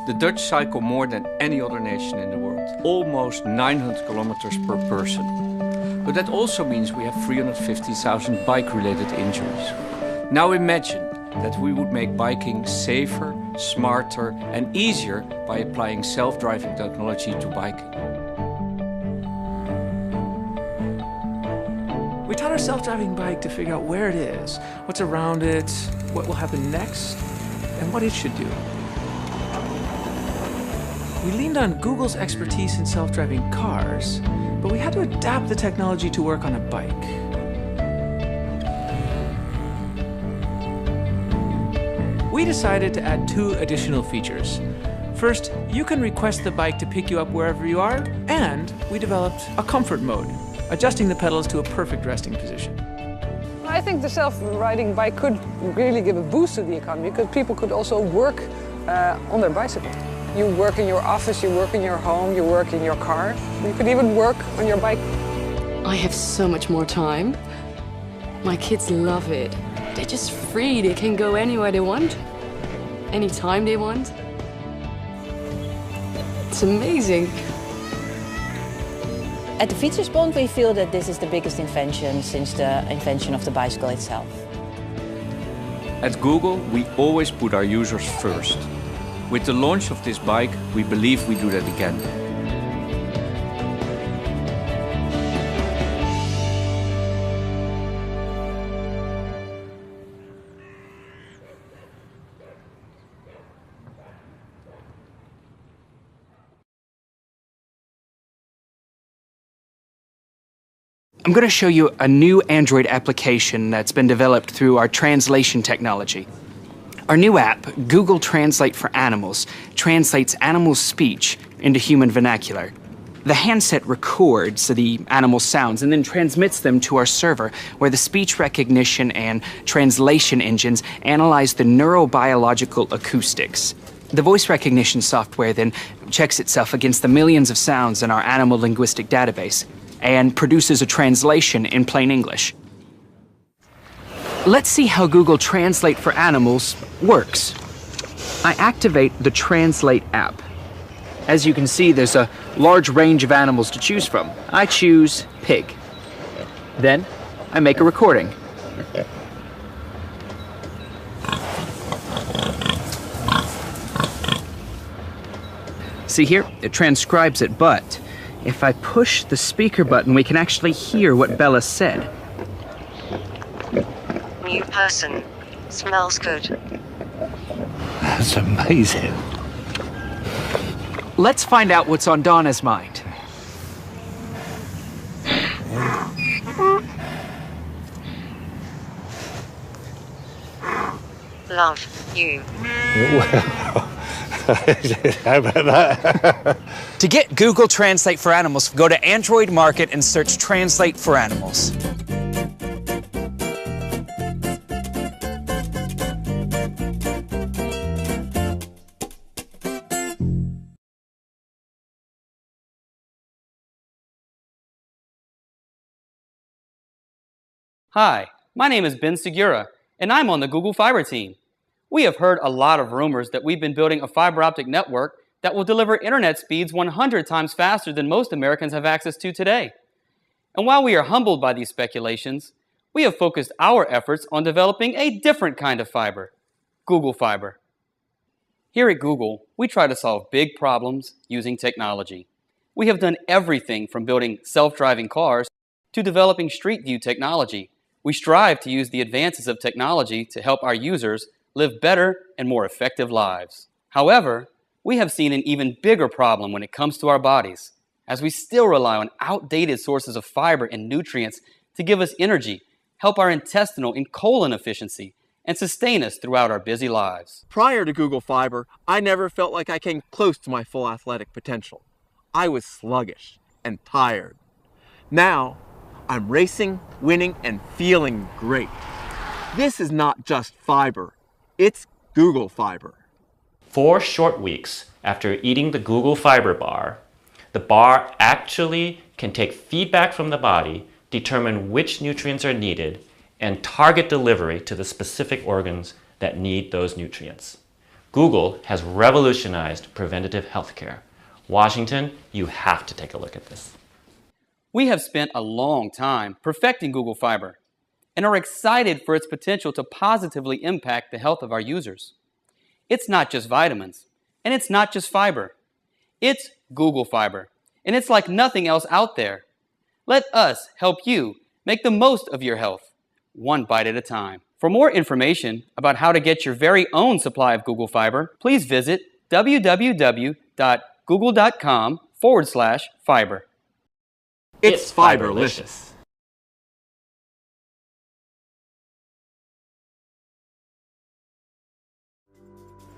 The Dutch cycle more than any other nation in the world, almost 900 kilometers per person. But that also means we have 350,000 bike-related injuries. Now imagine that we would make biking safer, smarter and easier by applying self-driving technology to biking. We taught our self-driving bike to figure out where it is, what's around it, what will happen next, and what it should do. We leaned on Google's expertise in self-driving cars, but we had to adapt the technology to work on a bike. We decided to add 2 additional features. First, you can request the bike to pick you up wherever you are, and we developed a comfort mode, adjusting the pedals to a perfect resting position. I think the self-riding bike could really give a boost to the economy because people could also work on their bicycle. You work in your office, you work in your home, you work in your car. You could even work on your bike. I have so much more time. My kids love it. They're just free. They can go anywhere they want, anytime they want. It's amazing. At the Fietsersbond, we feel that this is the biggest invention since the invention of the bicycle itself. At Google, we always put our users first. With the launch of this bike, we believe we do that again. I'm going to show you a new Android application that's been developed through our translation technology. Our new app, Google Translate for Animals, translates animal speech into human vernacular. The handset records the animal sounds and then transmits them to our server, where the speech recognition and translation engines analyze the neurobiological acoustics. The voice recognition software then checks itself against the millions of sounds in our animal linguistic database and produces a translation in plain English. Let's see how Google Translate for Animals works. I activate the Translate app. As you can see, there's a large range of animals to choose from. I choose pig. Then I make a recording. See here, it transcribes it, but if I push the speaker button, we can actually hear what Bella said. New person. Smells good. That's amazing. Let's find out what's on Donna's mind. Love you. How about that? To get Google Translate for Animals, go to Android Market and search Translate for Animals. Hi, my name is Ben Segura, and I'm on the Google Fiber team. We have heard a lot of rumors that we've been building a fiber optic network that will deliver internet speeds 100 times faster than most Americans have access to today. And while we are humbled by these speculations, we have focused our efforts on developing a different kind of fiber, Google Fiber. Here at Google, we try to solve big problems using technology. We have done everything from building self-driving cars to developing Street View technology. We strive to use the advances of technology to help our users live better and more effective lives. However, we have seen an even bigger problem when it comes to our bodies, as we still rely on outdated sources of fiber and nutrients to give us energy, help our intestinal and colon efficiency, and sustain us throughout our busy lives. Prior to Google Fiber, I never felt like I came close to my full athletic potential. I was sluggish and tired. Now, I'm racing, winning, and feeling great. This is not just fiber, it's Google Fiber. 4 short weeks after eating the Google Fiber bar, the bar actually can take feedback from the body, determine which nutrients are needed, and target delivery to the specific organs that need those nutrients. Google has revolutionized preventative healthcare. Washington, you have to take a look at this. We have spent a long time perfecting Google Fiber and are excited for its potential to positively impact the health of our users. It's not just vitamins, and it's not just fiber. It's Google Fiber, and it's like nothing else out there. Let us help you make the most of your health, one bite at a time. For more information about how to get your very own supply of Google Fiber, please visit www.google.com/fiber. It's Fiberlicious.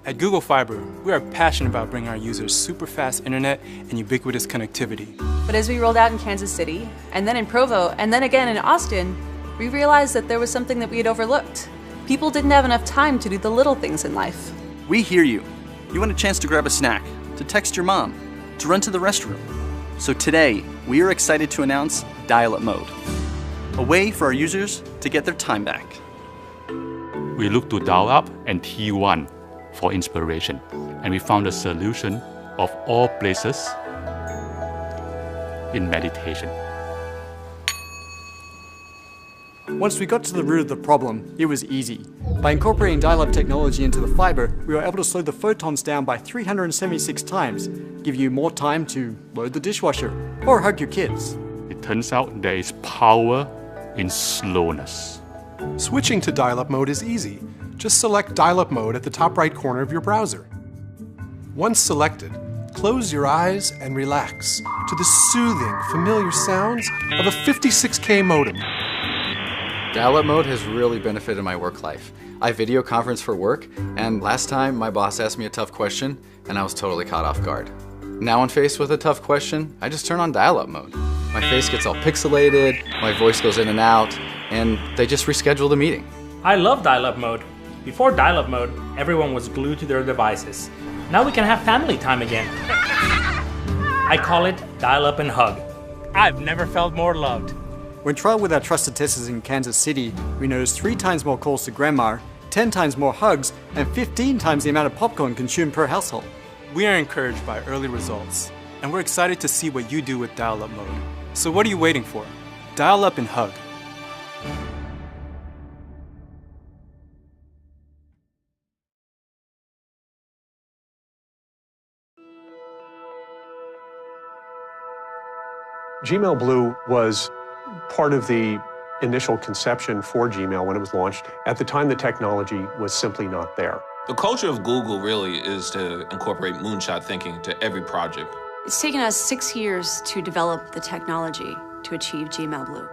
At Google Fiber, we are passionate about bringing our users super fast internet and ubiquitous connectivity. But as we rolled out in Kansas City, and then in Provo, and then again in Austin, we realized that there was something that we had overlooked. People didn't have enough time to do the little things in life. We hear you. You want a chance to grab a snack, to text your mom, to run to the restroom. So today, we are excited to announce dial-up mode, a way for our users to get their time back. We looked to dial-up and T1 for inspiration, and we found a solution of all places in meditation. Once we got to the root of the problem, it was easy. By incorporating dial-up technology into the fiber, we were able to slow the photons down by 376 times, give you more time to load the dishwasher or hug your kids. It turns out there is power in slowness. Switching to dial-up mode is easy. Just select dial-up mode at the top right corner of your browser. Once selected, close your eyes and relax to the soothing, familiar sounds of a 56K modem. Dial-up mode has really benefited my work life. I video conference for work, and last time my boss asked me a tough question, and I was totally caught off guard. Now when faced with a tough question, I just turn on dial-up mode. My face gets all pixelated, my voice goes in and out, and they just reschedule the meeting. I love dial-up mode. Before dial-up mode, everyone was glued to their devices. Now we can have family time again. I call it dial-up and hug. I've never felt more loved. When trialed with our trusted testers in Kansas City, we noticed 3 times more calls to grandma, 10 times more hugs, and 15 times the amount of popcorn consumed per household. We are encouraged by early results, and we're excited to see what you do with dial-up mode. So what are you waiting for? Dial up and hug. Gmail Blue was part of the initial conception for Gmail when it was launched. At the time, the technology was simply not there. The culture of Google really is to incorporate moonshot thinking to every project. It's taken us 6 years to develop the technology to achieve Gmail Blue.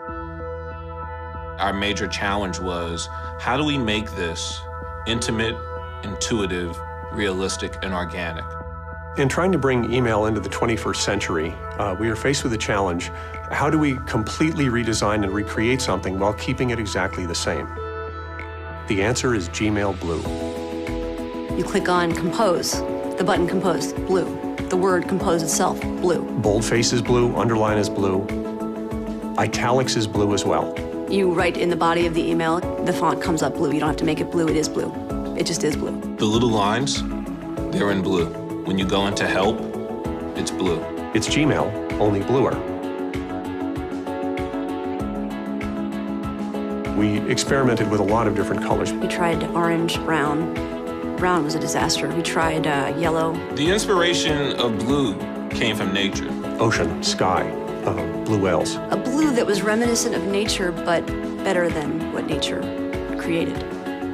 Our major challenge was, how do we make this intimate, intuitive, realistic, and organic? In trying to bring email into the 21st century, we are faced with a challenge. How do we completely redesign and recreate something while keeping it exactly the same? The answer is Gmail Blue. You click on Compose, the button Compose, blue. The word Compose itself, blue. Boldface is blue, underline is blue. Italics is blue as well. You write in the body of the email, the font comes up blue. You don't have to make it blue, it is blue. It just is blue. The little lines, they're in blue. When you go into help, it's blue. It's Gmail, only bluer. We experimented with a lot of different colors. We tried orange, brown. Brown was a disaster. We tried yellow. The inspiration of blue came from nature. Ocean, sky, blue whales. A blue that was reminiscent of nature, but better than what nature created.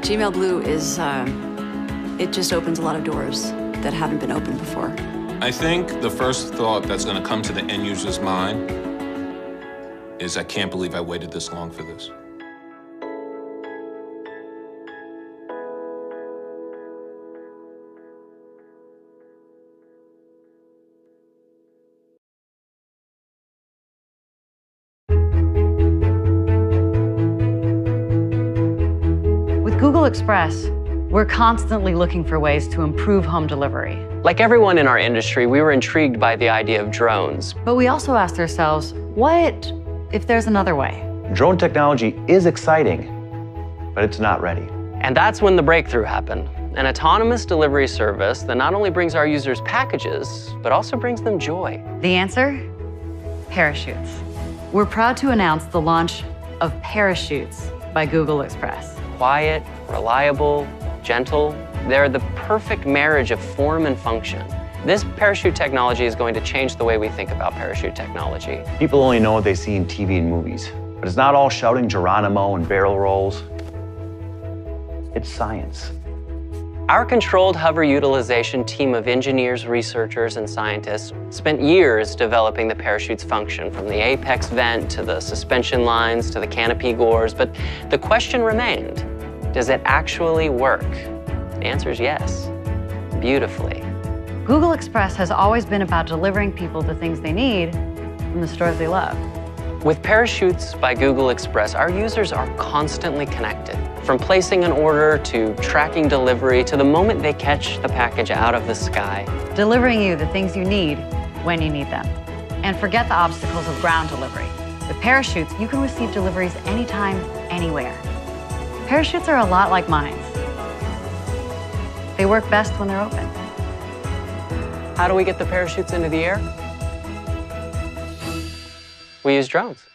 Gmail Blue is, it just opens a lot of doors that haven't been opened before. I think the first thought that's going to come to the end user's mind is, I can't believe I waited this long for this. With Google Express, we're constantly looking for ways to improve home delivery. Like everyone in our industry, we were intrigued by the idea of drones. But we also asked ourselves, what if there's another way? Drone technology is exciting, but it's not ready. And that's when the breakthrough happened. An autonomous delivery service that not only brings our users packages, but also brings them joy. The answer? Parachutes. We're proud to announce the launch of Parachutes by Google Express. Quiet, reliable, gentle, they're the perfect marriage of form and function. This parachute technology is going to change the way we think about parachute technology. People only know what they see in TV and movies, but it's not all shouting Geronimo and barrel rolls. It's science. Our controlled hover utilization team of engineers, researchers, and scientists spent years developing the parachute's function, from the apex vent to the suspension lines to the canopy gores, but the question remained, does it actually work? The answer is yes, beautifully. Google Express has always been about delivering people the things they need from the stores they love. With Parachutes by Google Express, our users are constantly connected. From placing an order to tracking delivery to the moment they catch the package out of the sky. Delivering you the things you need when you need them. And forget the obstacles of ground delivery. With Parachutes, you can receive deliveries anytime, anywhere. Parachutes are a lot like mines. They work best when they're open. How do we get the parachutes into the air? We use drones.